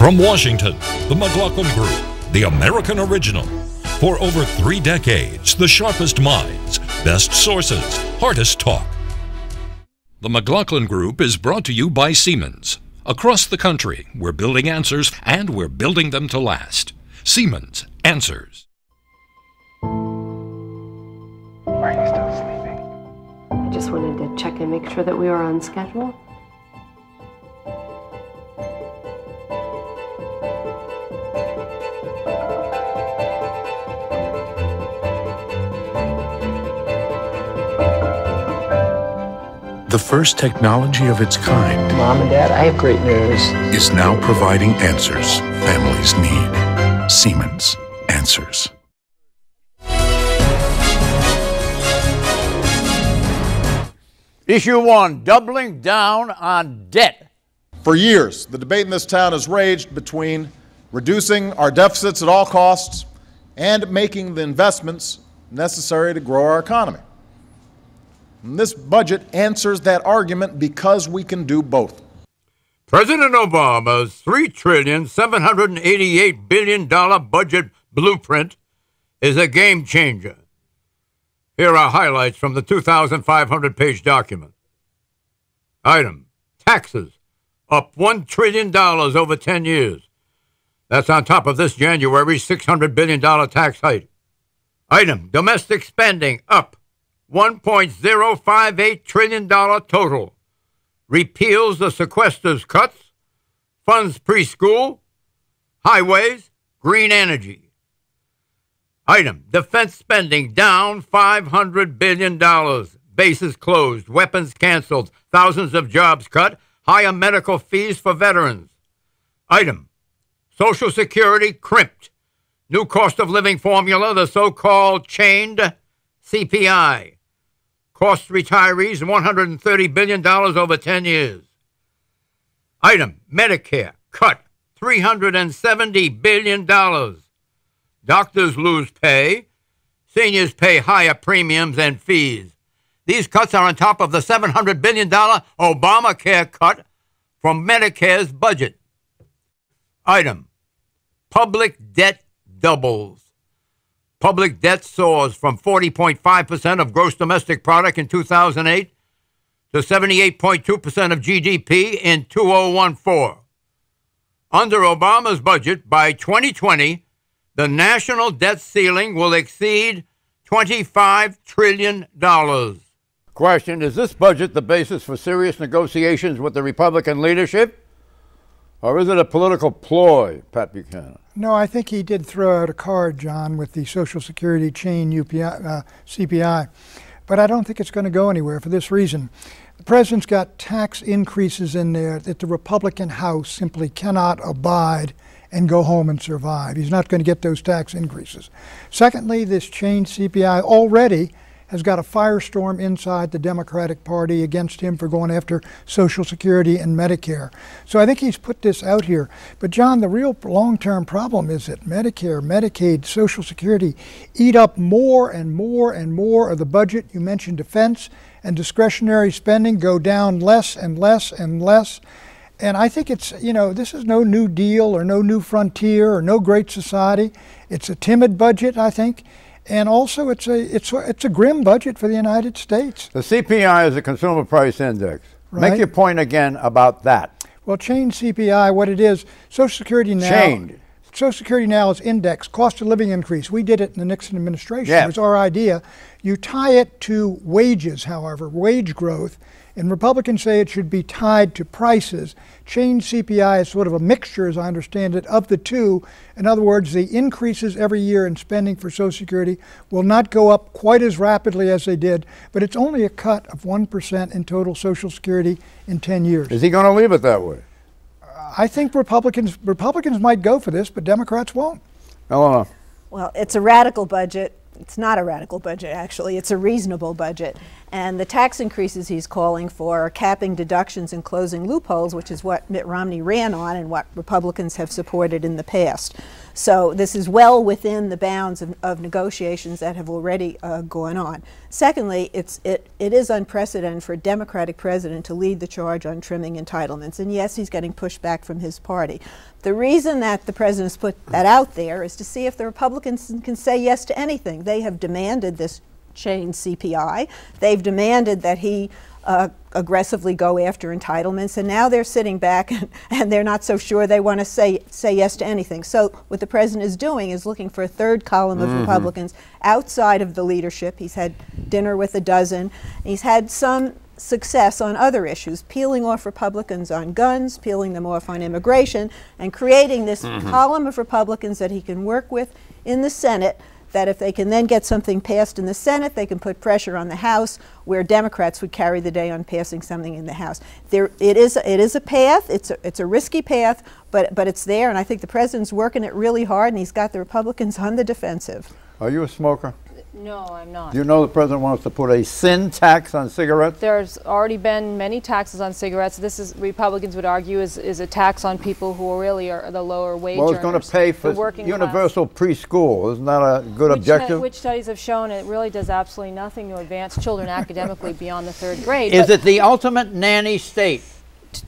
From Washington, the McLaughlin Group, the American original. For over 3 decades, the sharpest minds, best sources, hardest talk. The McLaughlin Group is brought to you by Siemens. Across the country, we're building answers, and we're building them to last. Siemens Answers. Are you still sleeping? I just wanted to check and make sure that we were on schedule. The first technology of its kind. Mom and Dad, I have great news. Is now providing answers families need. Siemens Answers. Issue 1, doubling down on debt. For years, the debate in this town has raged between reducing our deficits at all costs and making the investments necessary to grow our economy. And this budget answers that argument because we can do both. President Obama's $3,788 billion budget blueprint is a game changer. Here are highlights from the 2,500-page document. Item, taxes up $1 trillion over 10 years. That's on top of this January $600 billion tax hike. Item, domestic spending up $1.058 trillion total. Repeals the sequesters cuts, funds preschool, highways, green energy. Item, defense spending down $500 billion. Bases closed, weapons canceled, thousands of jobs cut, higher medical fees for veterans. Item, Social Security crimped. New cost of living formula, the so-called chained CPI. Cost retirees $130 billion over 10 years. Item, Medicare cut $370 billion. Doctors lose pay. Seniors pay higher premiums and fees. These cuts are on top of the $700 billion Obamacare cut from Medicare's budget. Item, public debt doubles. Public debt soars from 40.5% of gross domestic product in 2008 to 78.2% of GDP in 2014. Under Obama's budget, by 2020, the national debt ceiling will exceed $25 trillion. Question, is this budget the basis for serious negotiations with the Republican leadership? Or is it a political ploy, Pat Buchanan? No, I think he did throw out a card, John, with the Social Security chain CPI. But I don't think it's going to go anywhere for this reason. The president's got tax increases in there that the Republican House simply cannot abide and go home and survive. He's not going to get those tax increases. Secondly, this chain CPI already has got a firestorm inside the Democratic Party against him for going after Social Security and Medicare. So I think he's put this out here. But John, the real long-term problem is that Medicare, Medicaid, Social Security eat up more and more and more of the budget. You mentioned defense and discretionary spending go down less and less and less. And I think it's, this is no New Deal or no New Frontier or no Great Society. It's a timid budget, I think. And also, it's a grim budget for the United States. The CPI is a consumer price index. Right. Make your point again about that. Well, chained CPI, what it is, Social Security now. Chained. Social Security now is indexed, cost of living increase. We did it in the Nixon administration. Yes. It was our idea. You tie it to wages, however, wage growth. And Republicans say it should be tied to prices. Chained CPI is sort of a mixture, as I understand it, of the two. In other words, the increases every year in spending for Social Security will not go up quite as rapidly as they did, but it's only a cut of 1% in total Social Security in 10 years. Is he going to leave it that way? I think Republicans might go for this, but Democrats won't. Eleanor. Well, it's a radical budget. It's not a radical budget, actually. It's a reasonable budget. And the tax increases he's calling for are capping deductions and closing loopholes, which is what Mitt Romney ran on and what Republicans have supported in the past. So this is well within the bounds of negotiations that have already gone on. Secondly, it is unprecedented for a Democratic president to lead the charge on trimming entitlements. And yes, he's getting pushback from his party. The reason that the president's put that out there is to see if the Republicans can say yes to anything. They have demanded this change CPI. They've demanded that he aggressively go after entitlements, and now they're sitting back and they're not so sure they want to say yes to anything. So what the president is doing is looking for a third column of Republicans outside of the leadership. He's had dinner with a dozen. He's had some success on other issues, peeling off Republicans on guns, peeling them off on immigration, and creating this column of Republicans that he can work with in the Senate, that if they can then get something passed in the Senate, they can put pressure on the House, where Democrats would carry the day on passing something in the House. It is a path. It's a risky path, but it's there, and I think the president's working it really hard, and he's got the Republicans on the defensive. Are you a smoker? No, I'm not. Do you know the president wants to put a sin tax on cigarettes? There's already been many taxes on cigarettes. This is, Republicans would argue, is a tax on people who really are the lower wage earners. Well, it's going to pay for universal preschool. Isn't that a good objective? Which studies have shown it really does absolutely nothing to advance children academically beyond the 3rd grade. Is it the ultimate nanny state?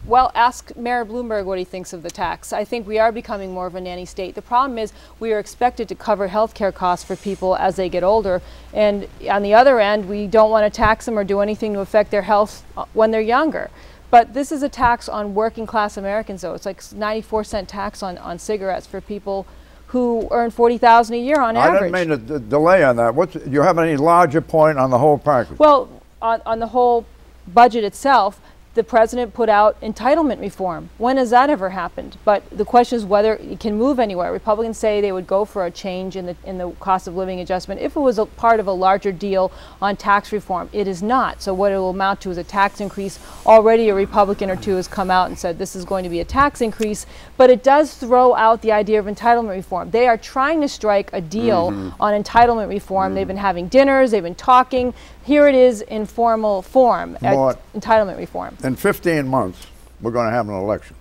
Well, ask Mayor Bloomberg what he thinks of the tax. I think we are becoming more of a nanny state. The problem is we are expected to cover health care costs for people as they get older. And on the other end, we don't want to tax them or do anything to affect their health when they're younger. But this is a tax on working class Americans, though. It's like 94-cent tax on cigarettes for people who earn $40,000 a year on average. I didn't mean to delay on that. Do you have any larger point on the whole package? Well, on the whole budget itself, the president put out entitlement reform. When has that ever happened? But the question is whether it can move anywhere. Republicans say they would go for a change in the cost of living adjustment if it was a part of a larger deal on tax reform. It is not. So what it will amount to is a tax increase. Already a Republican or two has come out and said this is going to be a tax increase, but it does throw out the idea of entitlement reform. They are trying to strike a deal on entitlement reform. They've been having dinners, they've been talking. Here it is in formal form, entitlement reform. In 15 months, we're going to have an election,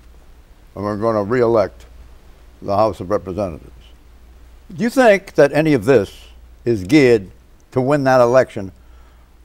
and we're going to re-elect the House of Representatives. Do you think that any of this is geared to win that election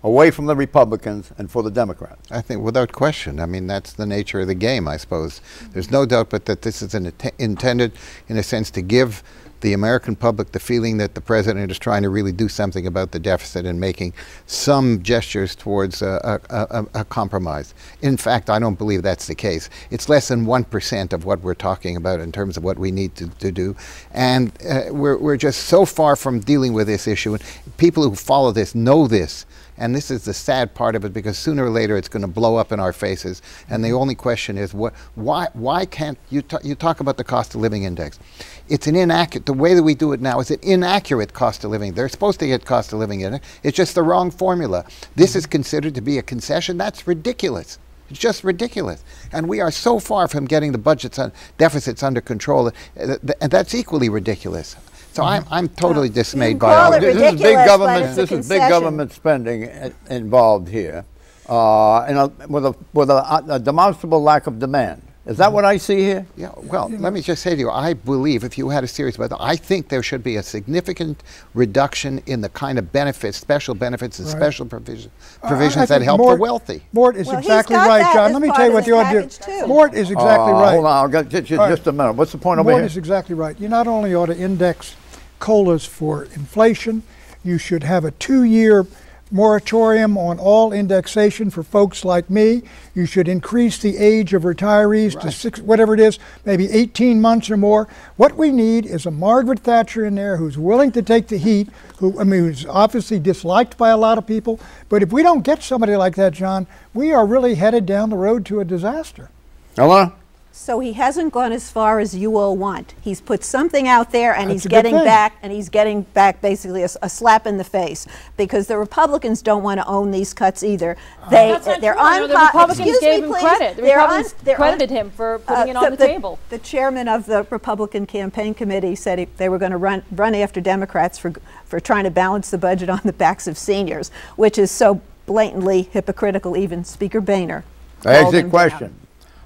away from the Republicans and for the Democrats? I think without question. I mean, that's the nature of the game, I suppose. There's no doubt but that this is intended, in a sense, to give the American public the feeling that the president is trying to really do something about the deficit and making some gestures towards a compromise. In fact, I don't believe that's the case. It's less than 1% of what we're talking about in terms of what we need to do. And we're just so far from dealing with this issue. And people who follow this know this. And this is the sad part of it, because sooner or later it's going to blow up in our faces. And the only question is, why can't you talk about the cost of living index? It's an inaccurate, the way that we do it now is an inaccurate cost of living. They're supposed to get cost of living index. It's just the wrong formula. This is considered to be a concession. That's ridiculous. It's just ridiculous. And we are so far from getting the budgets and deficits under control, and that's equally ridiculous. So I'm totally dismayed by all this. This is big government. This is big government spending involved here, with a demonstrable lack of demand. Is that what I see here? Yeah. Well, let me just say to you, I believe, if you had a serious about that, I think there should be a significant reduction in the kind of benefits, special benefits, and special provisions that help the wealthy. Mort is exactly right, John. Let me tell you what you ought to do. Mort is exactly right. Hold on, I'll get you just a minute. What's the point over here? Mort is exactly right. You not only ought to index COLAs for inflation, you should have a 2-year moratorium on all indexation for folks like me. You should increase the age of retirees to whatever it is, maybe 18 months or more. What we need is a Margaret Thatcher in there who's willing to take the heat, who's obviously disliked by a lot of people. But if we don't get somebody like that, John, we are really headed down the road to a disaster. Hello? So he hasn't gone as far as you all want. He's put something out there, and he's getting back basically a slap in the face, because the Republicans don't want to own these cuts either. The Republicans gave him credit. The Republicans credited him for putting it on the table. The chairman of the Republican campaign committee said they were going to run after Democrats for trying to balance the budget on the backs of seniors, which is so blatantly hypocritical. Even Speaker Boehner called him down.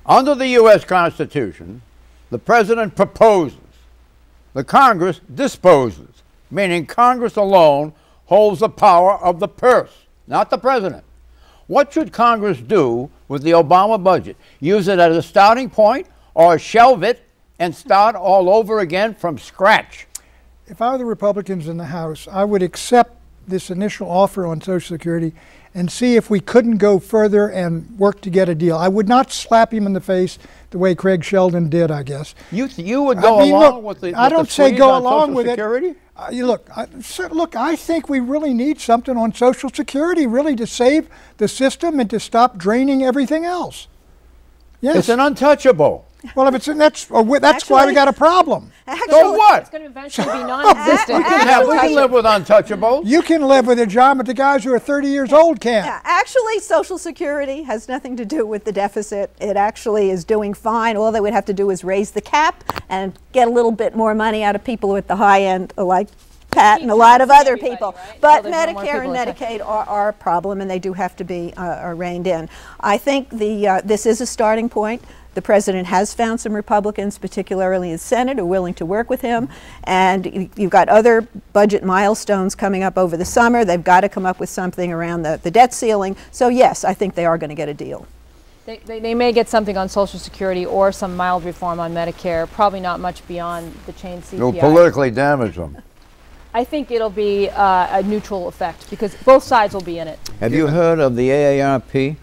Under the U.S. Constitution, the president proposes The Congress disposes, meaning Congress alone holds the power of the purse, not the president. What should Congress do with the Obama budget? Use it as a starting point or shelve it and start all over again from scratch? If I were the Republicans in the House, I would accept this initial offer on Social Security and see if we couldn't go further and work to get a deal. I would not slap him in the face the way Craig Sheldon did, I guess. You would go along with the I don't say go along with Security? it. Look, I think we really need something on Social Security, really, to save the system and to stop draining everything else. Yes. It's an untouchable. Well, if it's that's why we got a problem. So what? It's going to eventually be non-existent. We can live with untouchables. You can live with it, John, but the guys who are 30 years old can't. Yeah, actually, Social Security has nothing to do with the deficit. It actually is doing fine. All they would have to do is raise the cap and get a little bit more money out of people at the high end, like Pat and a lot of other people. Right? But So Medicare and Medicaid are a problem, and they do have to be reined in. I think this is a starting point. The president has found some Republicans, particularly in the Senate, who are willing to work with him. And you've got other budget milestones coming up over the summer. They've got to come up with something around the debt ceiling. So yes, I think they are going to get a deal. They may get something on Social Security or some mild reform on Medicare, probably not much beyond the chain CPI. You'll politically damage them. I think it'll be a neutral effect because both sides will be in it. Have you heard of the AARP?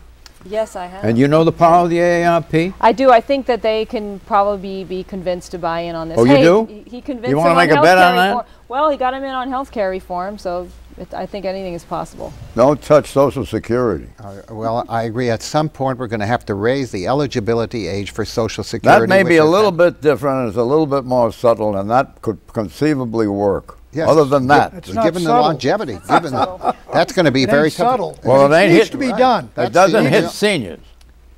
Yes, I have. And you know the power of the AARP? I do. I think that they can probably be convinced to buy in on this. Oh, you do? He convinced you him want to make a bet on reform. that? Well, he got him in on health care reform, so I think anything is possible. Don't touch Social Security. Well, I agree. At some point, we're going to have to raise the eligibility age for Social Security. That may be a little bit different. It's a little bit more subtle, and that could conceivably work. Yes. Other than that, given the longevity, that's going to be very subtle. Well, it ain't needs to be done. It doesn't hit seniors.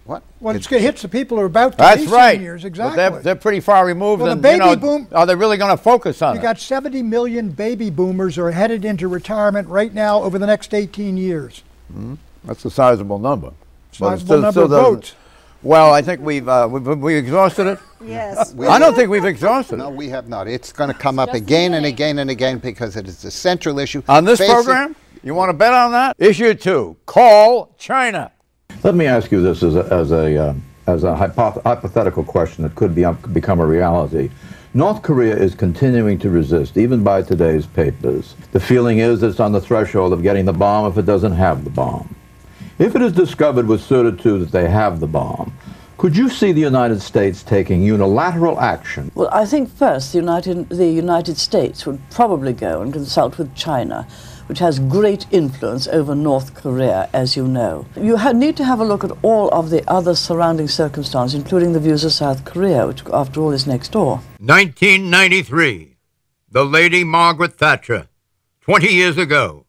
What? Well, it hits the people who are about to That's be right. seniors, exactly. But they're pretty far removed. Well, and, the baby boom. Are they really going to focus on it? You got 70 million baby boomers are headed into retirement right now over the next 18 years. Mm-hmm. That's a sizable number. Sizable number of votes. Well, I think we've exhausted it. Yes. I don't think we've exhausted it. No, we have not. It's going to come up again and again and again because it is a central issue. On this program? You want to bet on that? Issue 2, call China. Let me ask you this as a hypothetical question that could become a reality. North Korea is continuing to resist, even by today's papers. The feeling is it's on the threshold of getting the bomb if it doesn't have the bomb. If it is discovered with certitude that they have the bomb, could you see the United States taking unilateral action? Well, I think first the United States would probably go and consult with China, which has great influence over North Korea, as you know. You need to have a look at all of the other surrounding circumstances, including the views of South Korea, which, after all, is next door. 1993, the Lady Margaret Thatcher, 20 years ago.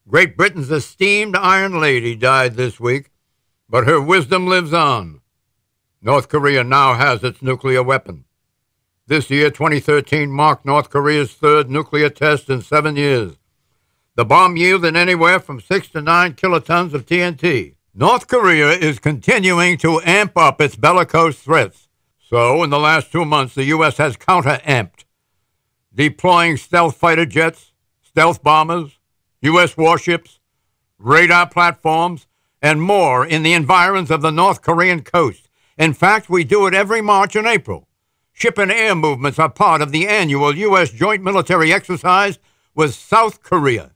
Great Britain's esteemed Iron Lady died this week, but her wisdom lives on. North Korea now has its nuclear weapon. This year, 2013, marked North Korea's third nuclear test in 7 years. The bomb yielded anywhere from 6 to 9 kilotons of TNT. North Korea is continuing to amp up its bellicose threats. So, in the last 2 months, the U.S. has counter-amped, deploying stealth fighter jets, stealth bombers, U.S. warships, radar platforms, and more in the environs of the North Korean coast. In fact, we do it every March and April. Ship and air movements are part of the annual U.S. joint military exercise with South Korea,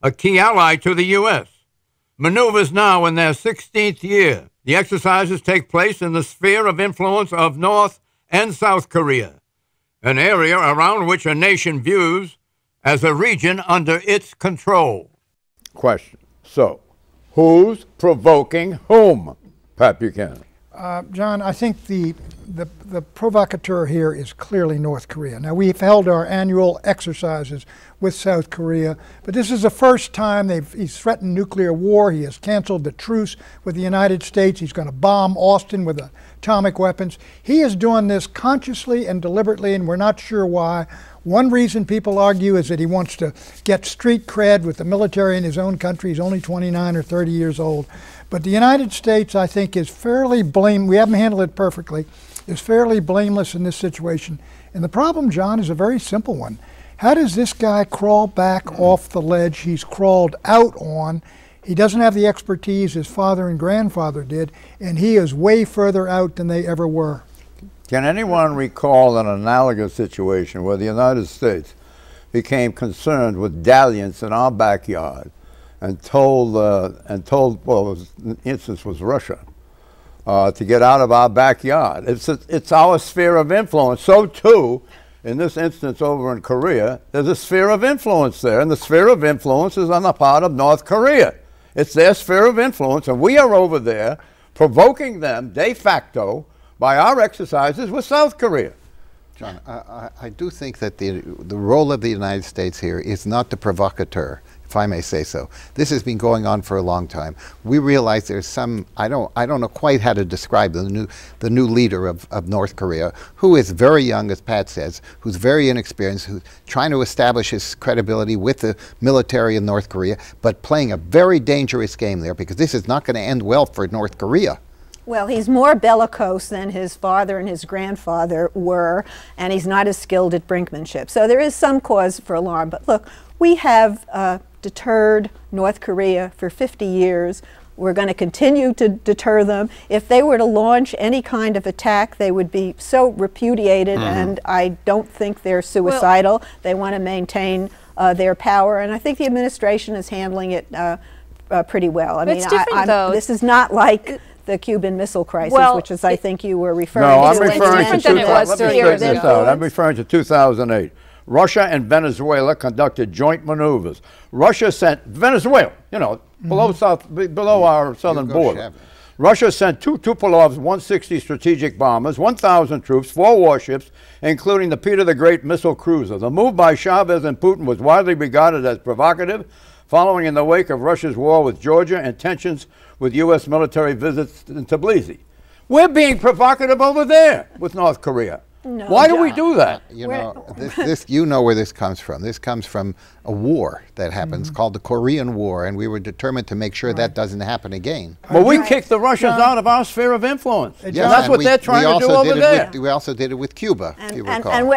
a key ally to the U.S. Maneuvers now in their 16th year. The exercises take place in the sphere of influence of North and South Korea, an area around which a nation views as a region under its control. Question. So, who's provoking whom? Pat Buchanan. John, I think the provocateur here is clearly North Korea. Now, we've held our annual exercises with South Korea, but this is the first time he's threatened nuclear war. He has canceled the truce with the United States. He's going to bomb Austin with atomic weapons. He is doing this consciously and deliberately, and we're not sure why. One reason people argue is that he wants to get street cred with the military in his own country. He's only 29 or 30 years old. But the United States, I think, is fairly we haven't handled it perfectly, is fairly blameless in this situation. And the problem, John, is a very simple one. How does this guy crawl back off the ledge he's crawled out on? He doesn't have the expertise his father and grandfather did, and he is way further out than they ever were. Can anyone recall an analogous situation where the United States became concerned with dalliance in our backyard and told well, the instance was Russia, to get out of our backyard? It's our sphere of influence. So too, in this instance over in Korea, there's a sphere of influence there, and the sphere of influence is on the part of North Korea. It's their sphere of influence, and we are over there provoking them de facto by our exercises with South Korea. John, I do think that the role of the United States here is not the provocateur, if I may say so. This has been going on for a long time. We realize there's some, I don't know quite how to describe the new leader of North Korea, who is very young, as Pat says, who's very inexperienced, who's trying to establish his credibility with the military in North Korea, but playing a very dangerous game there, because this is not going to end well for North Korea. Well, he's more bellicose than his father and his grandfather were, and he's not as skilled at brinkmanship. So there is some cause for alarm. But look, we have deterred North Korea for 50 years. We're going to continue to deter them. If they were to launch any kind of attack, they would be so repudiated, and I don't think they're suicidal. Well, they want to maintain their power, and I think the administration is handling it pretty well. I mean, it's different, though. This is not like the Cuban Missile Crisis, which is, I think, you were referring to. No, I'm referring to I'm referring to 2008. Russia and Venezuela conducted joint maneuvers. Russia sent Venezuela, you know, below our southern border. Russia sent two Tupolev 160 strategic bombers, 1,000 troops, 4 warships, including the Peter the Great missile cruiser. The move by Chavez and Putin was widely regarded as provocative, following in the wake of Russia's war with Georgia and tensions with U.S. military visits in Tbilisi. We're being provocative over there with North Korea. No, why do we do that? You know, you know where this comes from. This comes from a war that happens called the Korean War, and we were determined to make sure that doesn't happen again. Well, we kicked the Russians out of our sphere of influence. Yes, and that's what they're trying to do over there. We also did it with Cuba, if you recall. And we're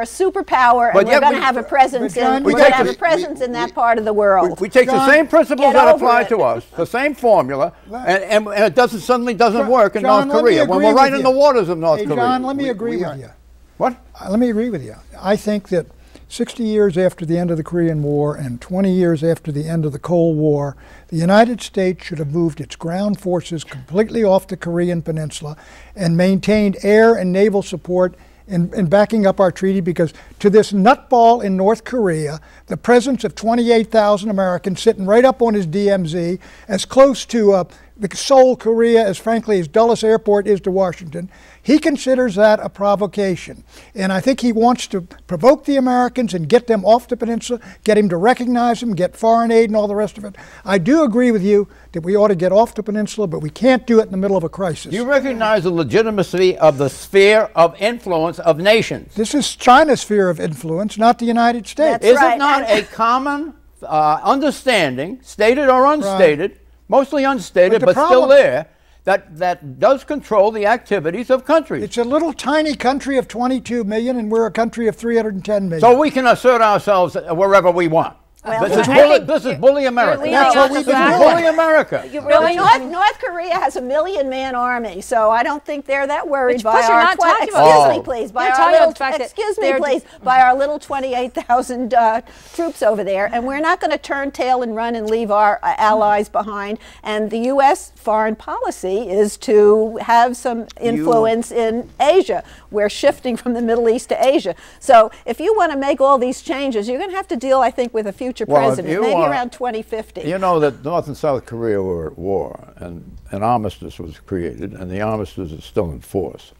a superpower, and we're going to have a presence in that part of the world. We take the same principles that apply to us, the same formula, and it suddenly doesn't work in North Korea when we're right in the waters of North Korea. John, let me agree with you. What? Let me agree with you. I think that 60 years after the end of the Korean War and 20 years after the end of the Cold War, the United States should have moved its ground forces completely off the Korean Peninsula and maintained air and naval support in backing up our treaty, because to this nutball in North Korea, the presence of 28,000 Americans sitting right up on his DMZ, as close to the Seoul, Korea, as frankly as Dulles Airport is to Washington, he considers that a provocation. And I think he wants to provoke the Americans and get them off the peninsula, get him to recognize them, get foreign aid and all the rest of it. I do agree with you that we ought to get off the peninsula, but we can't do it in the middle of a crisis. You recognize the legitimacy of the sphere of influence of nations. This is China's sphere of influence, not the United States. That's right. Is it not a common understanding, stated or unstated, mostly unstated, but still there, that does control the activities of countries? It's a little tiny country of 22 million, and we're a country of 310 million. So we can assert ourselves wherever we want. Well, this is bully America. That's what we've been doing. Bully America. North Korea has a 1 million-man army, so I don't think they're that worried by our by our little 28,000 troops over there, and we're not going to turn tail and run and leave our allies behind. And the U.S. foreign policy is to have some influence in Asia. We're shifting from the Middle East to Asia. So if you want to make all these changes, you're going to have to deal, I think, with a future president, maybe around 2050. You know that North and South Korea were at war, and an armistice was created, and the armistice is still in force.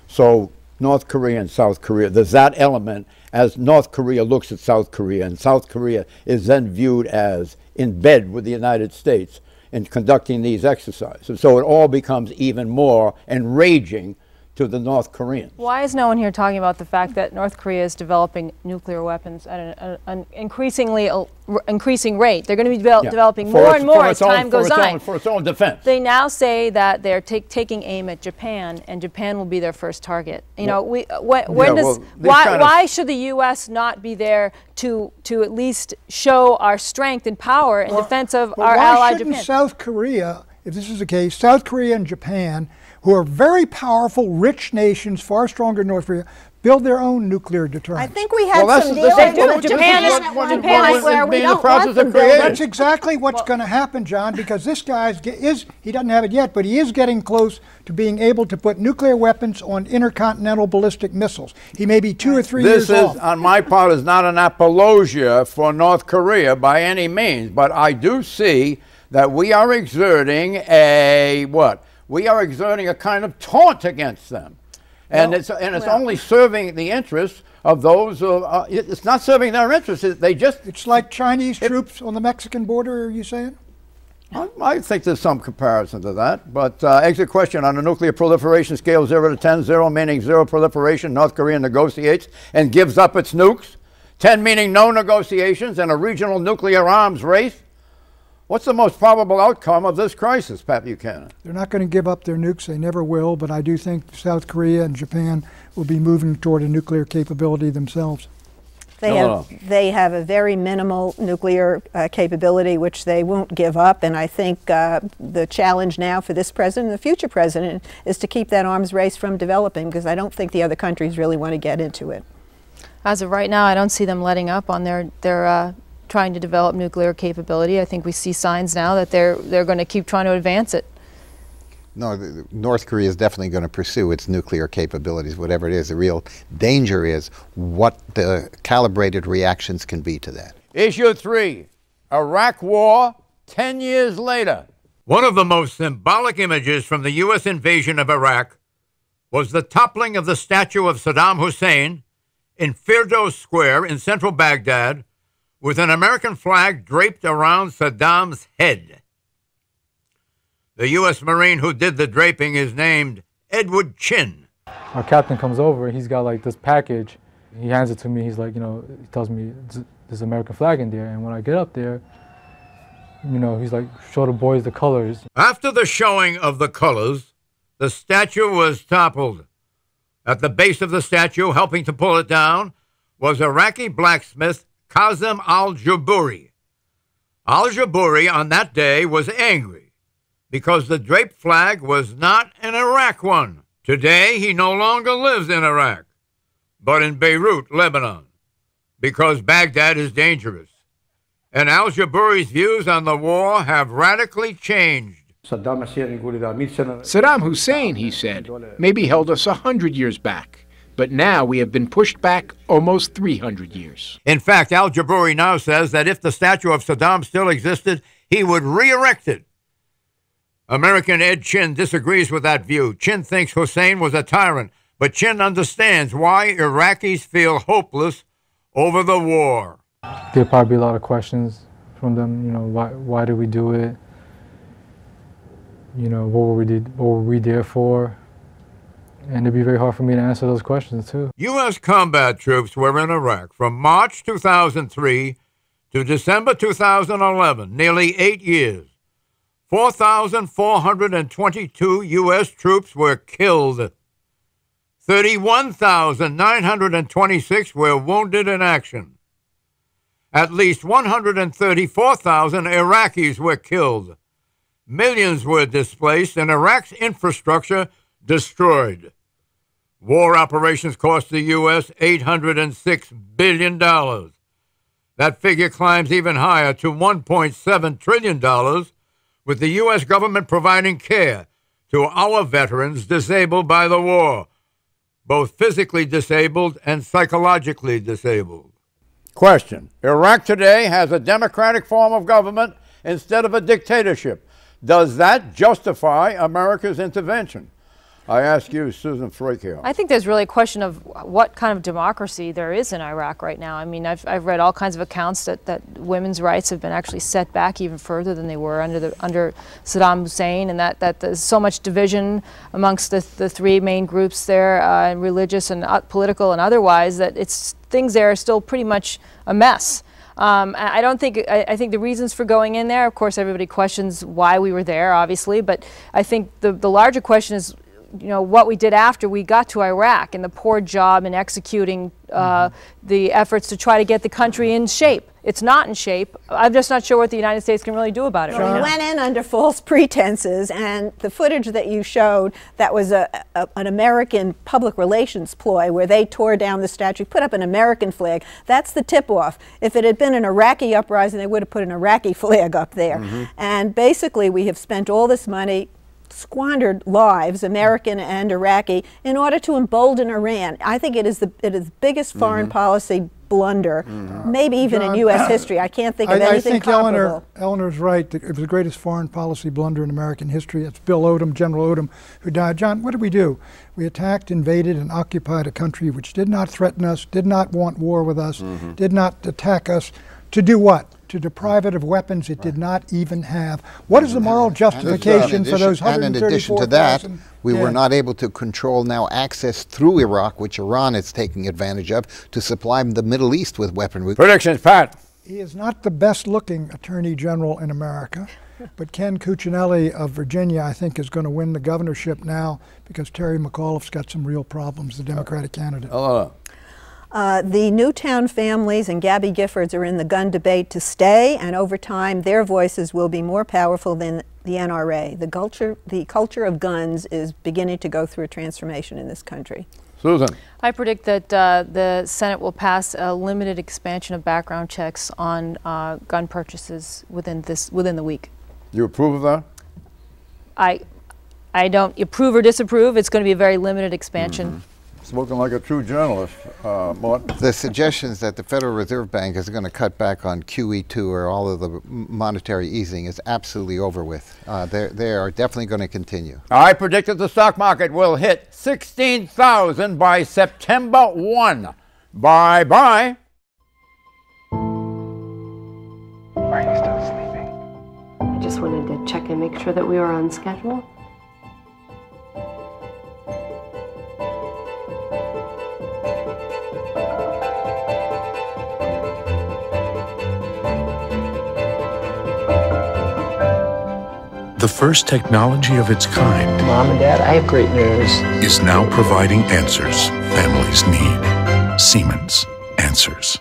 So North Korea and South Korea, there's that element as North Korea looks at South Korea, and South Korea is then viewed as in bed with the United States in conducting these exercises. So it all becomes even more enraging to the North Koreans. Why is no one here talking about the fact that North Korea is developing nuclear weapons at an increasing rate? They're going to be developing more and more as time goes on. For its own defense. They now say that they're taking aim at Japan, and Japan will be their first target. You know, why should the U.S. not be there to at least show our strength and power in defense of our ally Japan? Why shouldn't South Korea, if this is the case, South Korea and Japan, who are very powerful, rich nations, far stronger than North Korea, build their own nuclear deterrence? I think we had some deals. Japan is where we don't want them. That's exactly what's going to happen, John, because this guy he doesn't have it yet, but he is getting close to being able to put nuclear weapons on intercontinental ballistic missiles. He may be 2 or 3 years off. This, on my part, is not an apologia for North Korea by any means, but I do see that we are exerting we are exerting a kind of taunt against them. And it's only serving the interests of those who, it's not serving their interests. It's like Chinese troops on the Mexican border, are you saying? I think there's some comparison to that. But exit question on the nuclear proliferation scale 0 to 10, 0 meaning zero proliferation, North Korea negotiates and gives up its nukes. 10 meaning no negotiations and a regional nuclear arms race. What's the most probable outcome of this crisis, Pat Buchanan? They're not going to give up their nukes. They never will. But I do think South Korea and Japan will be moving toward a nuclear capability themselves. They have a very minimal nuclear capability, which they won't give up. And I think the challenge now for this president and the future president is to keep that arms race from developing, because I don't think the other countries really want to get into it. As of right now, I don't see them letting up on their trying to develop nuclear capability. I think we see signs now that they're going to keep trying to advance it. No, North Korea is definitely going to pursue its nuclear capabilities, whatever it is. The real danger is what the calibrated reactions can be to that. Issue 3, Iraq War 10 years later. One of the most symbolic images from the U.S. invasion of Iraq was the toppling of the statue of Saddam Hussein in Firdos Square in central Baghdad, with an American flag draped around Saddam's head. The U.S. Marine who did the draping is named Edward Chin. Our captain comes over, he's got like this package. He hands it to me, he's like, he tells me there's an American flag in there. And when I get up there, he's like, show the boys the colors. After the showing of the colors, the statue was toppled. At the base of the statue, helping to pull it down, was Iraqi blacksmith Qasem al-Jaburi. Al-Jaburi on that day was angry because the draped flag was not an Iraq one. Today, he no longer lives in Iraq, but in Beirut, Lebanon, because Baghdad is dangerous. And al-Jaburi's views on the war have radically changed. Saddam Hussein, he said, maybe held us 100 years back. But now we have been pushed back almost 300 years. In fact, al-Jaburi now says that if the statue of Saddam still existed, he would re-erect it. American Ed Chin disagrees with that view. Chin thinks Hussein was a tyrant, but Chin understands why Iraqis feel hopeless over the war. There'll probably be a lot of questions from them. Why did we do it? What were we there for? And it'd be very hard for me to answer those questions, too. U.S. combat troops were in Iraq from March 2003 to December 2011, nearly 8 years. 4,422 U.S. troops were killed. 31,926 were wounded in action. At least 134,000 Iraqis were killed. Millions were displaced and Iraq's infrastructure destroyed. War operations cost the U.S. $806 billion. That figure climbs even higher to $1.7 trillion, with the U.S. government providing care to our veterans disabled by the war, both physically disabled and psychologically disabled. Question. Iraq today has a democratic form of government instead of a dictatorship. Does that justify America's intervention? I ask you, Susan Freakill. I think there's really a question of what kind of democracy there is in Iraq right now. I mean, I've read all kinds of accounts that women's rights have been actually set back even further than they were under Saddam Hussein, and that there's so much division amongst the three main groups there, religious and political and otherwise, that things there are still pretty much a mess. I think the reasons for going in there, of course, everybody questions why we were there, obviously, but I think the larger question is, you know, what we did after we got to Iraq and the poor job in executing the efforts to try to get the country in shape. It's not in shape. I'm just not sure what the United States can really do about it. Well, we went in under false pretenses, and the footage that you showed, that was an American public relations ploy where they tore down the statue, put up an American flag. That's the tip-off. If it had been an Iraqi uprising, they would have put an Iraqi flag up there. And basically, we have spent all this money, squandered lives, American and Iraqi, in order to embolden Iran. I think it is the biggest foreign policy blunder, maybe even in U.S. history. I can't think of anything comparable. I think Eleanor's right. It was the greatest foreign policy blunder in American history. It's Bill Odom, General Odom, who died. John, what did we do? We attacked, invaded, and occupied a country which did not threaten us, did not want war with us, did not attack us. To do what? To deprive it of weapons it did not even have. What is the moral justification for those 134,000? And in addition to that, we were not able to control now access through Iraq, which Iran is taking advantage of, to supply the Middle East with weaponry. Predictions, Pat. He is not the best looking Attorney General in America, but Ken Cuccinelli of Virginia, I think, is going to win the governorship now because Terry McAuliffe's got some real problems, the Democratic candidate. The Newtown families and Gabby Giffords are in the gun debate to stay, and over time their voices will be more powerful than the NRA. The culture of guns is beginning to go through a transformation in this country. Susan. I predict that the Senate will pass a limited expansion of background checks on gun purchases within the week. You approve of that? I don't approve or disapprove. It's going to be a very limited expansion. Spoken like a true journalist, Martin. The suggestions that the Federal Reserve Bank is going to cut back on QE2 or all of the monetary easing is absolutely over with. They are definitely going to continue. I predict that the stock market will hit 16,000 by September 1. Bye-bye. Are you still sleeping? I just wanted to check and make sure that we were on schedule. The first technology of its kind. Mom and Dad, I have great news. Is now providing answers families need. Siemens. Answers.